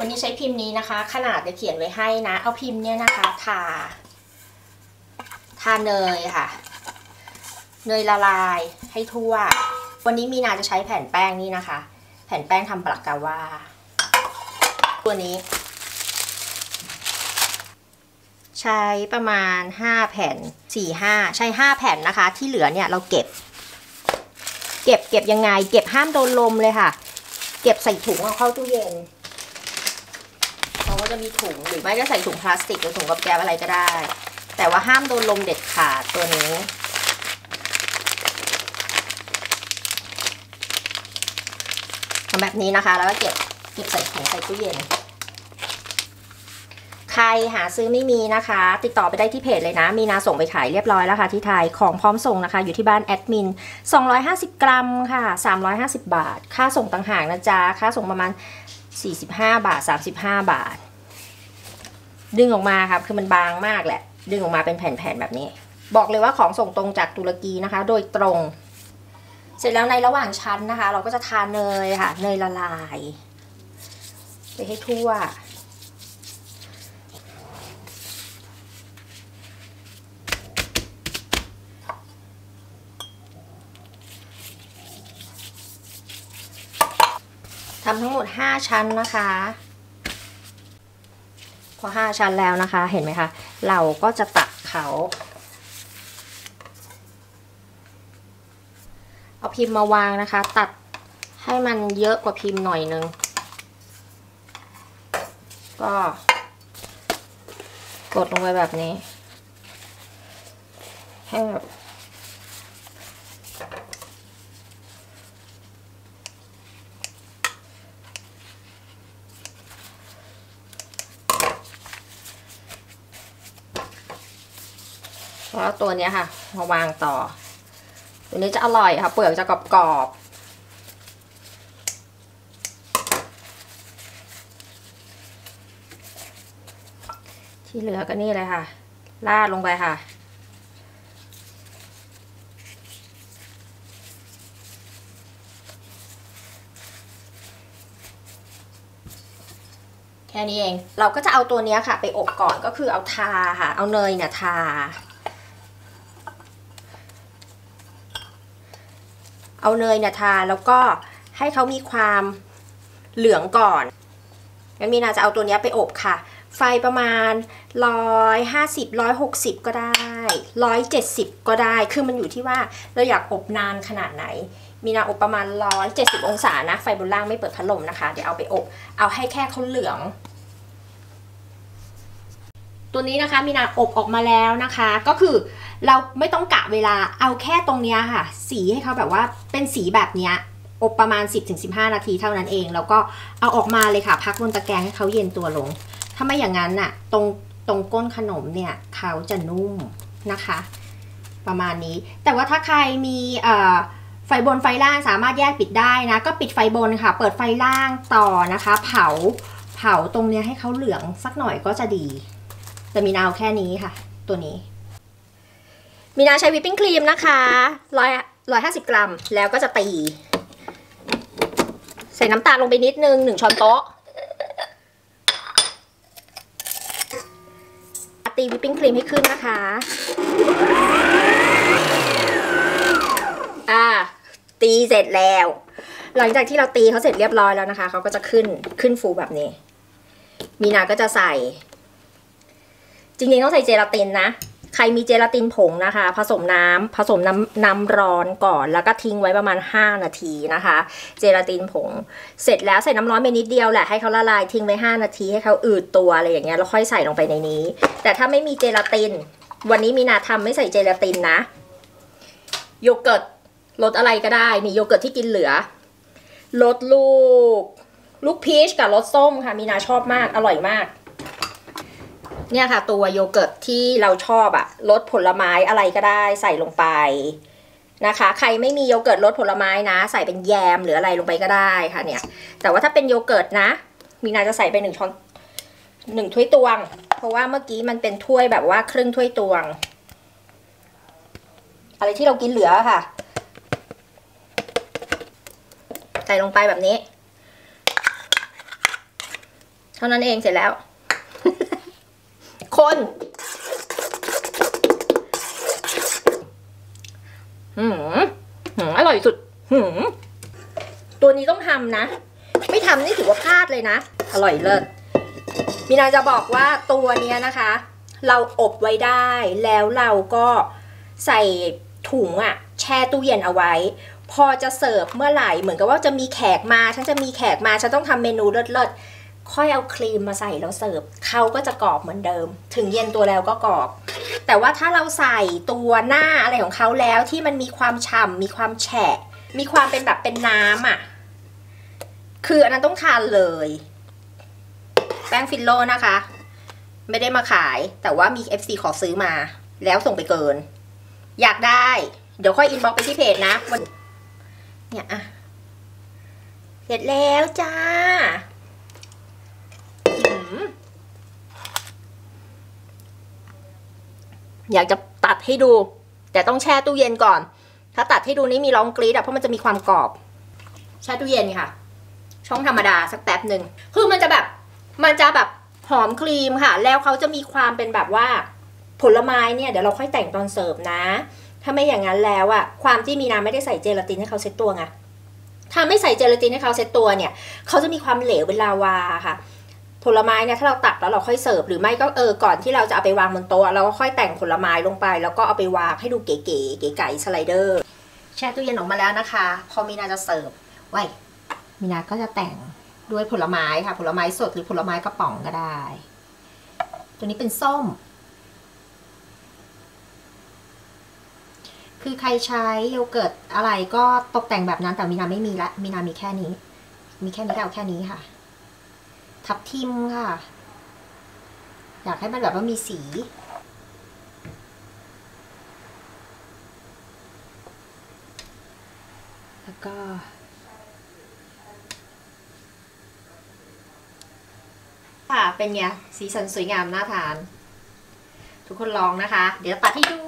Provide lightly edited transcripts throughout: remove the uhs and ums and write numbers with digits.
วันนี้ใช้พิมพ์นี้นะคะขนาดจะเขียนไว้ให้นะเอาพิมพ์เนี่ยนะคะทาเนยค่ะเนยละลายให้ทั่ววันนี้มีนาจะใช้แผ่นแป้งนี่นะคะแผ่นแป้งทำบลักกาว่าตัวนี้ใช้ประมาณ5แผ่น4-5ใช้5แผ่นนะคะที่เหลือเนี่ยเราเก็บยังไงเก็บห้ามโดนลมเลยค่ะเก็บใส่ถุงเอาเข้าตู้เย็นเราก็จะมีถุงหรือไม่ก็ใส่ถุงพลาสติกหรือถุงกับแก๊บอะไรก็ได้แต่ว่าห้ามโดนลมเด็ดขาดตัวนี้ทำแบบนี้นะคะแล้วก็เก็บใส่ถุงใส่ตู้เย็นใครหาซื้อไม่มีนะคะติดต่อไปได้ที่เพจเลยนะมีนาส่งไปขายเรียบร้อยแล้วค่ะที่ไทยของพร้อมส่งนะคะอยู่ที่บ้านแอดมิน250กรัมค่ะ350บาทค่าส่งต่างหากนะจ๊ะค่าส่งประมาณ45 บาท35 บาทดึงออกมาครับคือมันบางมากแหละดึงออกมาเป็นแผ่นๆแบบนี้บอกเลยว่าของส่งตรงจากตุรกีนะคะโดยตรงเสร็จแล้วในระหว่างชั้นนะคะเราก็จะทาเนยค่ะเนยละลายไปให้ทั่วทำทั้งหมด5ชั้นนะคะพอ5ชั้นแล้วนะคะเห็นไหมคะเราก็จะตักเขาเอาพิมพ์มาวางนะคะตัดให้มันเยอะกว่าพิมพ์หน่อยนึงก็กดลงไปแบบนี้ให้แบบแล้วตัวนี้ค่ะมาวางต่อตัวนี้จะอร่อยค่ะเปลือกจะกรอบๆที่เหลือก็นี่เลยค่ะราดลงไปค่ะแค่นี้เองเราก็จะเอาตัวนี้ค่ะไปอบก่อนก็คือเอาทาค่ะเอาเนยเนี่ยทาแล้วก็ให้เขามีความเหลืองก่อนงั้นมีนาจะเอาตัวนี้ไปอบค่ะไฟประมาณ150 160ก็ได้170ก็ได้คือมันอยู่ที่ว่าเราอยากอบนานขนาดไหนมีนาอบประมาณ170องศานะไฟบนล่างไม่เปิดพัดลมนะคะเดี๋ยวเอาไปอบเอาให้แค่เขาเหลืองตัวนี้นะคะมีนาอบออกมาแล้วนะคะก็คือเราไม่ต้องกะเวลาเอาแค่ตรงนี้ค่ะสีให้เขาแบบว่าเป็นสีแบบนี้อบประมาณ 10-15 นาทีเท่านั้นเองแล้วก็เอาออกมาเลยค่ะพักบนตะแกรงให้เขาเย็นตัวลงถ้าไม่อย่างนั้นน่ะตรงก้นขนมเนี่ยเขาจะนุ่มนะคะประมาณนี้แต่ว่าถ้าใครมีไฟบนไฟล่างสามารถแยกปิดได้นะก็ปิดไฟบนค่ะเปิดไฟล่างต่อนะคะเผาตรงเนี้ยให้เขาเหลืองสักหน่อยก็จะดีแต่มีนาเอาแค่นี้ค่ะตัวนี้มีนาใช้วิปปิ้งครีมนะคะ150 กรัมแล้วก็จะตีใส่น้ำตาลลงไปนิดนึง1 ช้อนโต๊ะตีวิปปิ้งครีมให้ขึ้นนะคะตีเสร็จแล้วหลังจากที่เราตีเขาเสร็จเรียบร้อยแล้วนะคะเขาก็จะขึ้นฟูแบบนี้มีนาก็จะใส่จริงๆต้องใส่เจลาตินนะใครมีเจลาตินผงนะคะผสมน้ำร้อนก่อนแล้วก็ทิ้งไว้ประมาณ5 นาทีนะคะเจลาตินผงเสร็จแล้วใส่น้ำร้อนไปนิดเดียวแหละให้เขาละลายทิ้งไว้5 นาทีให้เขาอืดตัวอะไรอย่างเงี้ยแล้วค่อยใส่ลงไปในนี้แต่ถ้าไม่มีเจลาตินวันนี้มีนาทำไม่ใส่เจลาตินนะโยเกิร์ตรสอะไรก็ได้นี่โยเกิร์ตที่กินเหลือรสลูกพีชกับรสส้มค่ะมีนาชอบมากอร่อยมากเนี่ยค่ะตัวโยเกิร์ตที่เราชอบอะรสผลไม้อะไรก็ได้ใส่ลงไปนะคะใครไม่มีโยเกิร์ตรสผลไม้นะใส่เป็นแยมหรืออะไรลงไปก็ได้ค่ะเนี่ยแต่ว่าถ้าเป็นโยเกิร์ตนะมีนาจะใส่ไป1 ช้อน1 ถ้วยตวงเพราะว่าเมื่อกี้มันเป็นถ้วยแบบว่าครึ่งถ้วยตวงอะไรที่เรากินเหลือค่ะใส่ลงไปแบบนี้ เท่านั้นเองเสร็จแล้ว คนอร่อยสุดตัวนี้ต้องทำนะไม่ทำนี่ถือว่าพลาดเลยนะอร่อยเลิศมีนาจะบอกว่าตัวเนี้ยนะคะเราอบไว้ได้แล้วเราก็ใส่ถุงอะแช่ตู้เย็นเอาไว้พอจะเสิร์ฟเมื่อไหร่เหมือนกับว่าจะมีแขกมาฉันจะมีแขกมาฉันต้องทำเมนูเลิศๆค่อยเอาครีมมาใส่แล้วเสิร์ฟเขาก็จะกรอบเหมือนเดิมถึงเย็นตัวแล้วก็กรอบแต่ว่าถ้าเราใส่ตัวหน้าอะไรของเขาแล้วที่มันมีความฉ่ำมีความแฉะมีความเป็นแบบเป็นน้ำอ่ะคืออันนั้นต้องทานเลยแป้งฟิลโลนะคะไม่ได้มาขายแต่ว่ามี FC ขอซื้อมาแล้วส่งไปเกินอยากได้เดี๋ยวค่อยอินบ็อกซ์ไปที่เพจนะเนี่ยอะเสร็จแล้วจ้าอยากจะตัดให้ดูแต่ต้องแช่ตู้เย็นก่อนถ้าตัดให้ดูนี่มีร้องกรี๊ดอะเพราะมันจะมีความกรอบแช่ตู้เย็นค่ะช่องธรรมดาสักแป๊บหนึ่งคือมันจะแบบหอมครีมค่ะแล้วเขาจะมีความเป็นแบบว่าผลไม้เนี่ยเดี๋ยวเราค่อยแต่งตอนเสิร์ฟนะถ้าไม่อย่างนั้นแล้วอะความที่มีนาไม่ได้ใส่เจลาตินให้เขาเซ็ตตัวไงถ้าไม่ใส่เจลาตินให้เขาเซ็ตตัวเนี่ยเขาจะมีความเหลวเป็นลาวาค่ะผลไม้เนี่ยถ้าเราตักแล้วเราค่อยเสิร์ฟหรือไม่ก็ก่อนที่เราจะเอาไปวางบนโต๊ะเราก็ค่อยแต่งผลไม้ลงไปแล้วก็เอาไปวางให้ดูเก๋ๆเก๋ไก่สไลเดอร์แช่ตู้เย็นออกมาแล้วนะคะพอมีนาจะเสิร์ฟไว้มีนาก็จะแต่งด้วยผลไม้ค่ะผลไม้สดหรือผลไม้กระป๋องก็ได้ตัวนี้เป็นส้มคือใครใช้โยเกิร์ตอะไรก็ตกแต่งแบบนั้นแต่มีนาไม่มีละมีนามีแค่นี้ก็เอาแค่นี้ค่ะทับทิมค่ะอยากให้มันแบบว่ามีสีแล้วก็ค่ะเป็นไงสีสันสวยงามน่าทานทุกคนลองนะคะเดี๋ยวตัดให้ดู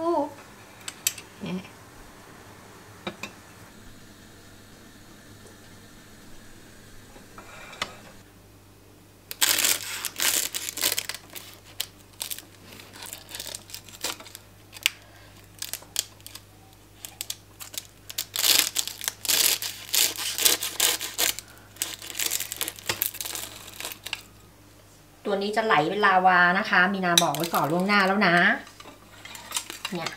ตัวนี้จะไหลเป็นลาวานะคะมีนาบอกไว้ก่อนล่วงหน้าแล้วนะเนี่ย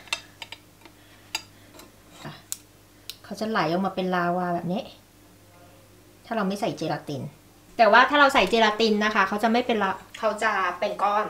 เขาจะไหลออกมาเป็นลาวาแบบนี้ถ้าเราไม่ใส่เจลาตินแต่ว่าถ้าเราใส่เจลาตินนะคะเขาจะไม่เป็นละเขาจะเป็นก้อน